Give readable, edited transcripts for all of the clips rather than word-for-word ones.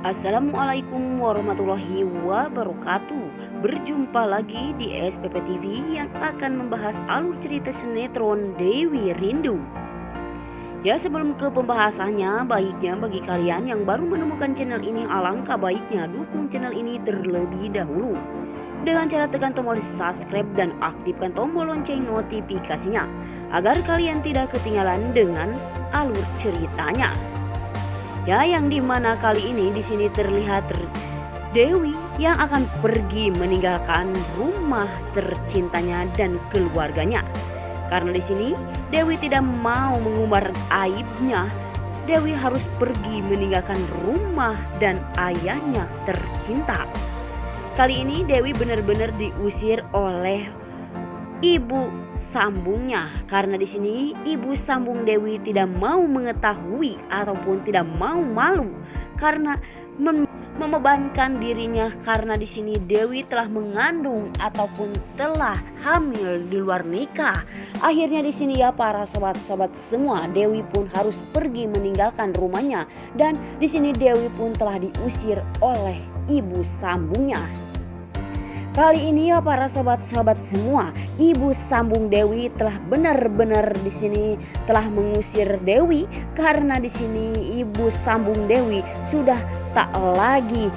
Assalamualaikum warahmatullahi wabarakatuh. Berjumpa lagi di SPP TV yang akan membahas alur cerita sinetron Dewi Rindu. Ya, sebelum ke pembahasannya, baiknya bagi kalian yang baru menemukan channel ini, alangkah baiknya dukung channel ini terlebih dahulu dengan cara tekan tombol subscribe dan aktifkan tombol lonceng notifikasinya agar kalian tidak ketinggalan dengan alur ceritanya. Ya, yang dimana kali ini di sini terlihat Dewi yang akan pergi meninggalkan rumah tercintanya dan keluarganya. Karena di sini Dewi tidak mau mengumbar aibnya. Dewi harus pergi meninggalkan rumah dan ayahnya tercinta. Kali ini Dewi benar-benar diusir oleh ibu sambungnya, karena di sini ibu sambung Dewi tidak mau mengetahui ataupun tidak mau malu karena membebankan dirinya, karena di sini Dewi telah mengandung ataupun telah hamil di luar nikah. Akhirnya di sini ya para sobat-sobat semua, Dewi pun harus pergi meninggalkan rumahnya dan di sini Dewi pun telah diusir oleh ibu sambungnya. Kali ini ya para sobat-sobat semua, ibu sambung Dewi telah benar-benar di sini telah mengusir Dewi, karena di sini ibu sambung Dewi sudah tak lagi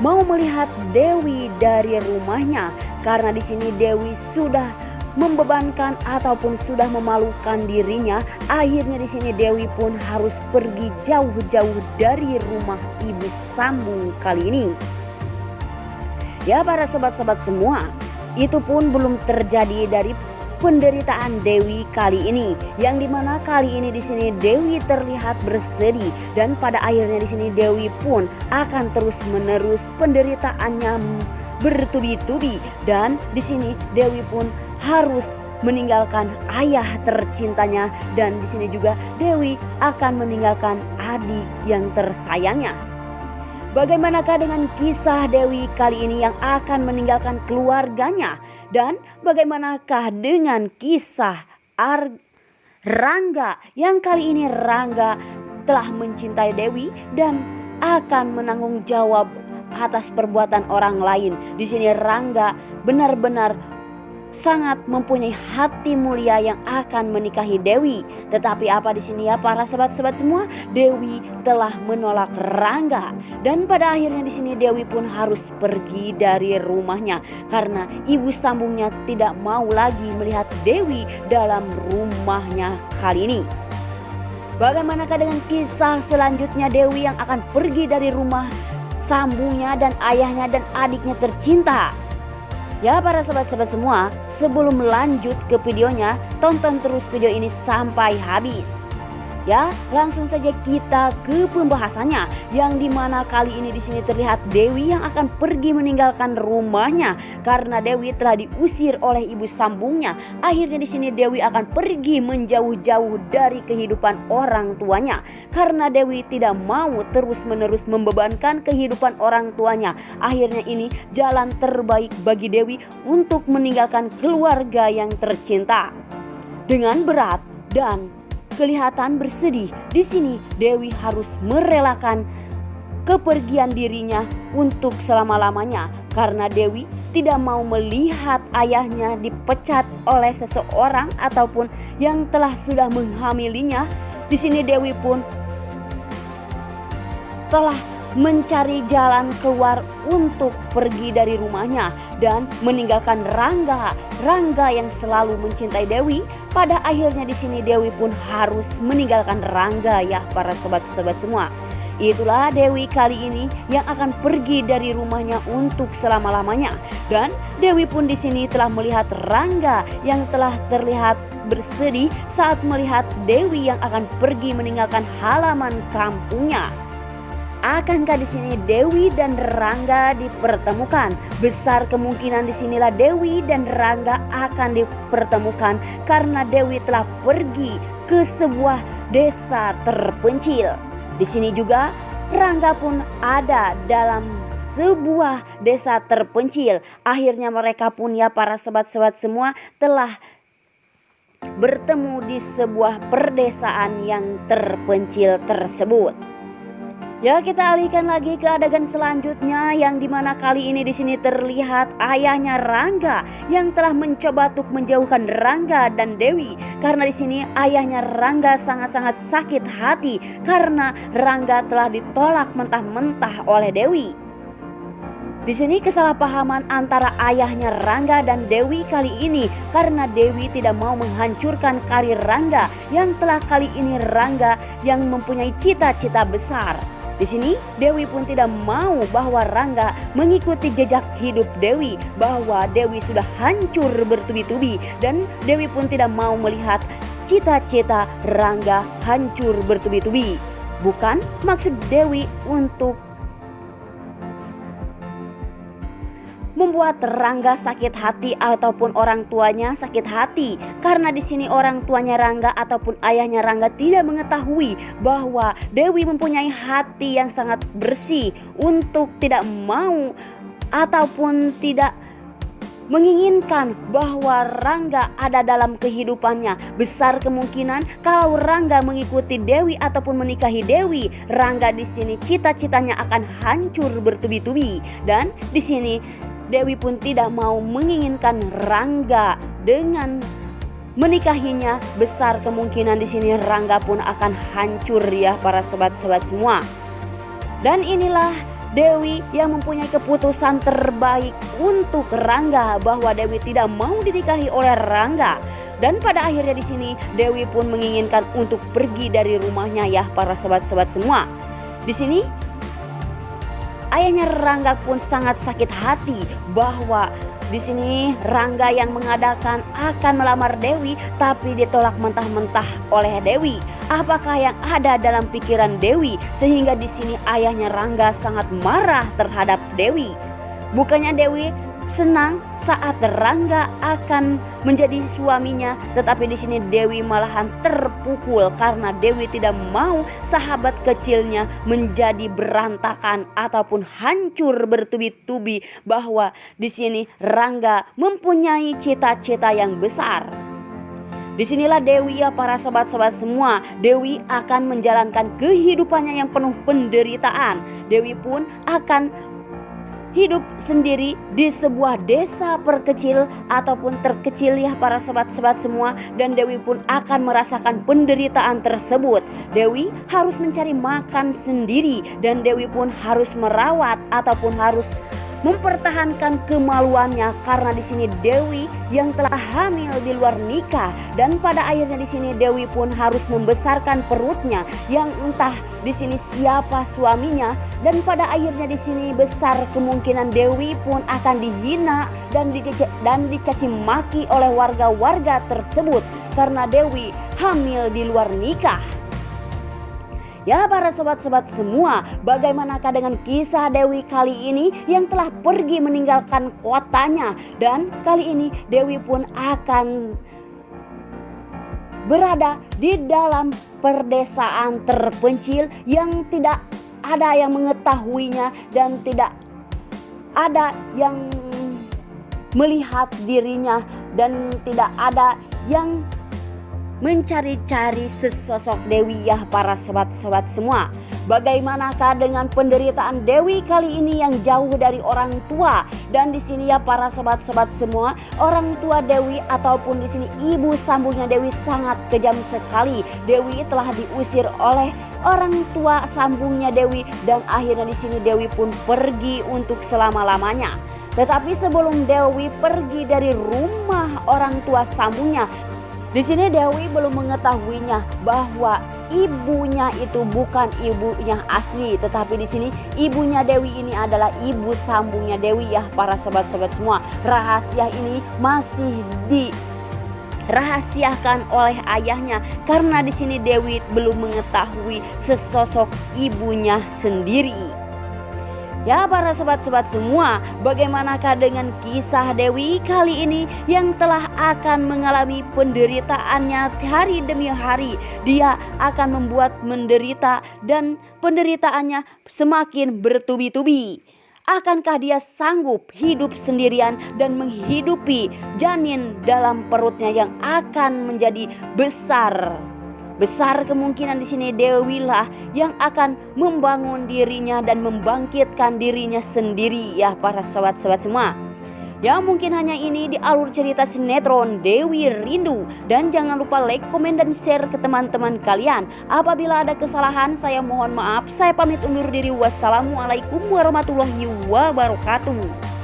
mau melihat Dewi dari rumahnya, karena di sini Dewi sudah membebankan ataupun sudah memalukan dirinya. Akhirnya di sini Dewi pun harus pergi jauh-jauh dari rumah ibu sambung kali ini. Ya para sobat-sobat semua, itu pun belum terjadi dari penderitaan Dewi kali ini, yang dimana kali ini di sini Dewi terlihat bersedih dan pada akhirnya di sini Dewi pun akan terus-menerus penderitaannya bertubi-tubi, dan di sini Dewi pun harus meninggalkan ayah tercintanya, dan di sini juga Dewi akan meninggalkan adik yang tersayangnya. Bagaimanakah dengan kisah Dewi kali ini yang akan meninggalkan keluarganya? Dan bagaimanakah dengan kisah Rangga yang kali ini Rangga telah mencintai Dewi dan akan menanggung jawab atas perbuatan orang lain? Di sini Rangga benar-benar sangat mempunyai hati mulia yang akan menikahi Dewi. Tetapi apa di sini ya para sobat-sobat semua, Dewi telah menolak Rangga dan pada akhirnya di sini Dewi pun harus pergi dari rumahnya karena ibu sambungnya tidak mau lagi melihat Dewi dalam rumahnya kali ini. Bagaimanakah dengan kisah selanjutnya Dewi yang akan pergi dari rumah sambungnya dan ayahnya dan adiknya tercinta? Ya para sobat-sobat semua, sebelum lanjut ke videonya, tonton terus video ini sampai habis. Ya, langsung saja kita ke pembahasannya, yang dimana kali ini di sini terlihat Dewi yang akan pergi meninggalkan rumahnya karena Dewi telah diusir oleh ibu sambungnya. Akhirnya di sini Dewi akan pergi menjauh-jauh dari kehidupan orang tuanya karena Dewi tidak mau terus-menerus membebankan kehidupan orang tuanya. Akhirnya ini jalan terbaik bagi Dewi untuk meninggalkan keluarga yang tercinta. Dengan berat dan kelihatan bersedih, di sini Dewi harus merelakan kepergian dirinya untuk selama-lamanya karena Dewi tidak mau melihat ayahnya dipecat oleh seseorang ataupun yang telah sudah menghamilinya. Di sini Dewi pun telah mencari jalan keluar untuk pergi dari rumahnya dan meninggalkan Rangga yang selalu mencintai Dewi. Pada akhirnya di sini Dewi pun harus meninggalkan Rangga ya para sobat-sobat semua. Itulah Dewi kali ini yang akan pergi dari rumahnya untuk selama-lamanya, dan Dewi pun di sini telah melihat Rangga yang telah terlihat bersedih saat melihat Dewi yang akan pergi meninggalkan halaman kampungnya. Akankah di sini Dewi dan Rangga dipertemukan? Besar kemungkinan di sinilah Dewi dan Rangga akan dipertemukan karena Dewi telah pergi ke sebuah desa terpencil. Di sini juga Rangga pun ada dalam sebuah desa terpencil. Akhirnya mereka pun ya para sobat-sobat semua telah bertemu di sebuah perdesaan yang terpencil tersebut. Ya, kita alihkan lagi ke adegan selanjutnya yang dimana kali ini di sini terlihat ayahnya Rangga yang telah mencoba untuk menjauhkan Rangga dan Dewi, karena di sini ayahnya Rangga sangat-sangat sakit hati karena Rangga telah ditolak mentah-mentah oleh Dewi. Di sini kesalahpahaman antara ayahnya Rangga dan Dewi kali ini karena Dewi tidak mau menghancurkan karir Rangga yang telah kali ini Rangga yang mempunyai cita-cita besar. Di sini Dewi pun tidak mau bahwa Rangga mengikuti jejak hidup Dewi, bahwa Dewi sudah hancur bertubi-tubi, dan Dewi pun tidak mau melihat cita-cita Rangga hancur bertubi-tubi. Bukan maksud Dewi untuk membuat Rangga sakit hati ataupun orang tuanya sakit hati, karena di sini orang tuanya Rangga ataupun ayahnya Rangga tidak mengetahui bahwa Dewi mempunyai hati yang sangat bersih untuk tidak mau ataupun tidak menginginkan bahwa Rangga ada dalam kehidupannya. Besar kemungkinan kalau Rangga mengikuti Dewi ataupun menikahi Dewi, Rangga di sini cita-citanya akan hancur bertubi-tubi, dan di sini Dewi pun tidak mau menginginkan Rangga dengan menikahinya. Besar kemungkinan di sini Rangga pun akan hancur ya para sobat-sobat semua. Dan inilah Dewi yang mempunyai keputusan terbaik untuk Rangga, bahwa Dewi tidak mau dinikahi oleh Rangga. Dan pada akhirnya di sini Dewi pun menginginkan untuk pergi dari rumahnya ya para sobat-sobat semua. Di sini ayahnya Rangga pun sangat sakit hati bahwa di sini Rangga yang mengadakan akan melamar Dewi tapi ditolak mentah-mentah oleh Dewi. Apakah yang ada dalam pikiran Dewi sehingga di sini ayahnya Rangga sangat marah terhadap Dewi? Bukannya Dewi senang saat Rangga akan menjadi suaminya, tetapi di sini Dewi malahan terpukul karena Dewi tidak mau sahabat kecilnya menjadi berantakan ataupun hancur bertubi-tubi, bahwa di sini Rangga mempunyai cita-cita yang besar. Disinilah Dewi ya para sobat-sobat semua, Dewi akan menjalankan kehidupannya yang penuh penderitaan. Dewi pun akan hidup sendiri di sebuah desa perkecil ataupun terkecil ya para sobat-sobat semua, dan Dewi pun akan merasakan penderitaan tersebut. Dewi harus mencari makan sendiri dan Dewi pun harus merawat ataupun harus mempertahankan kemaluannya karena di sini Dewi yang telah hamil di luar nikah, dan pada akhirnya di sini Dewi pun harus membesarkan perutnya yang entah di sini siapa suaminya, dan pada akhirnya di sini besar kemungkinan Dewi pun akan dihina dan dicaci maki oleh warga-warga tersebut karena Dewi hamil di luar nikah. Ya para sobat-sobat semua, bagaimanakah dengan kisah Dewi kali ini yang telah pergi meninggalkan kotanya, dan kali ini Dewi pun akan berada di dalam perdesaan terpencil yang tidak ada yang mengetahuinya dan tidak ada yang melihat dirinya dan tidak ada yang mencari-cari sesosok Dewi ya para sobat-sobat semua. Bagaimanakah dengan penderitaan Dewi kali ini yang jauh dari orang tua? Dan di sini ya para sobat-sobat semua, orang tua Dewi ataupun di sini ibu sambungnya Dewi sangat kejam sekali. Dewi telah diusir oleh orang tua sambungnya Dewi, dan akhirnya di sini Dewi pun pergi untuk selama-lamanya. Tetapi sebelum Dewi pergi dari rumah orang tua sambungnya, di sini Dewi belum mengetahuinya bahwa ibunya itu bukan ibunya asli, tetapi di sini ibunya Dewi ini adalah ibu sambungnya Dewi ya para sobat-sobat semua. Rahasia ini masih dirahasiakan oleh ayahnya karena di sini Dewi belum mengetahui sesosok ibunya sendiri. Ya para sobat-sobat semua, bagaimanakah dengan kisah Dewi kali ini yang telah akan mengalami penderitaannya hari demi hari. Dia akan membuat menderita dan penderitaannya semakin bertubi-tubi. Akankah dia sanggup hidup sendirian dan menghidupi janin dalam perutnya yang akan menjadi besar Besar kemungkinan di sini Dewi lah yang akan membangun dirinya dan membangkitkan dirinya sendiri ya para sobat-sobat semua. Ya mungkin hanya ini di alur cerita sinetron Dewi Rindu. Dan jangan lupa like, komen, dan share ke teman-teman kalian. Apabila ada kesalahan saya mohon maaf. Saya pamit undur diri. Wassalamualaikum warahmatullahi wabarakatuh.